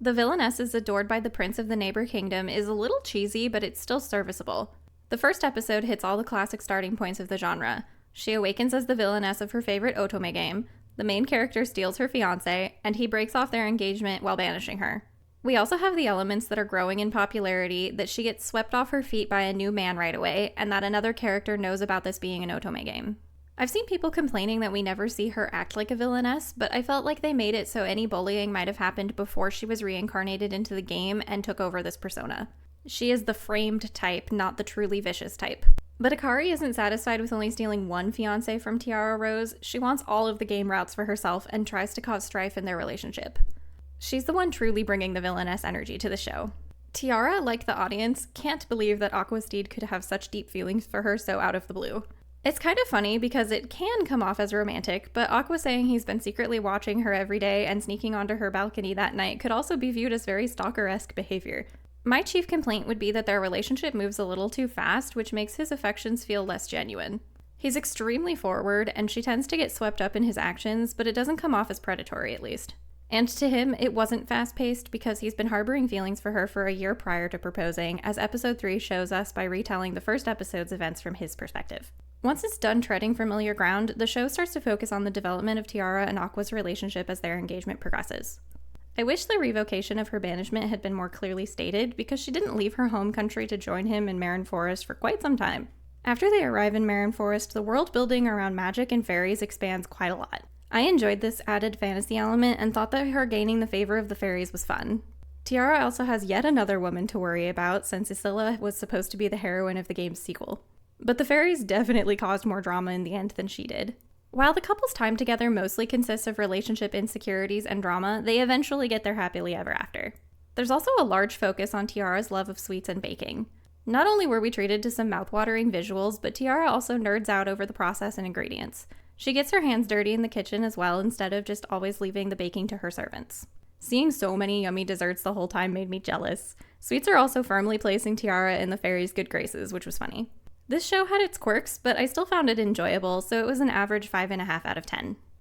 The Villainess Is Adored by the Prince of the Neighbor Kingdom is a little cheesy, but it's still serviceable. The first episode hits all the classic starting points of the genre. She awakens as the villainess of her favorite otome game, the main character steals her fiancé, and he breaks off their engagement while banishing her. We also have the elements that are growing in popularity, that she gets swept off her feet by a new man right away, and that another character knows about this being an otome game. I've seen people complaining that we never see her act like a villainess, but I felt like they made it so any bullying might have happened before she was reincarnated into the game and took over this persona. She is the framed type, not the truly vicious type. But Akari isn't satisfied with only stealing one fiancé from Tiara Rose. She wants all of the game routes for herself and tries to cause strife in their relationship. She's the one truly bringing the villainess energy to the show. Tiara, like the audience, can't believe that Aquasteed could have such deep feelings for her so out of the blue. It's kind of funny because it can come off as romantic, but Aqua saying he's been secretly watching her every day and sneaking onto her balcony that night could also be viewed as very stalker-esque behavior. My chief complaint would be that their relationship moves a little too fast, which makes his affections feel less genuine. He's extremely forward, and she tends to get swept up in his actions, but it doesn't come off as predatory, at least. And to him, it wasn't fast-paced because he's been harboring feelings for her for a year prior to proposing, as episode 3 shows us by retelling the first episode's events from his perspective. Once it's done treading familiar ground, the show starts to focus on the development of Tiara and Aqua's relationship as their engagement progresses. I wish the revocation of her banishment had been more clearly stated, because she didn't leave her home country to join him in Marin Forest for quite some time. After they arrive in Marin Forest, the world building around magic and fairies expands quite a lot. I enjoyed this added fantasy element and thought that her gaining the favor of the fairies was fun. Tiara also has yet another woman to worry about, since Isilla was supposed to be the heroine of the game's sequel. But the fairies definitely caused more drama in the end than she did. While the couple's time together mostly consists of relationship insecurities and drama, they eventually get their happily ever after. There's also a large focus on Tiara's love of sweets and baking. Not only were we treated to some mouthwatering visuals, but Tiara also nerds out over the process and ingredients. She gets her hands dirty in the kitchen as well, instead of just always leaving the baking to her servants. Seeing so many yummy desserts the whole time made me jealous. Sweets are also firmly placing Tiara in the fairies' good graces, which was funny. This show had its quirks, but I still found it enjoyable, so it was an average 5.5 out of 10.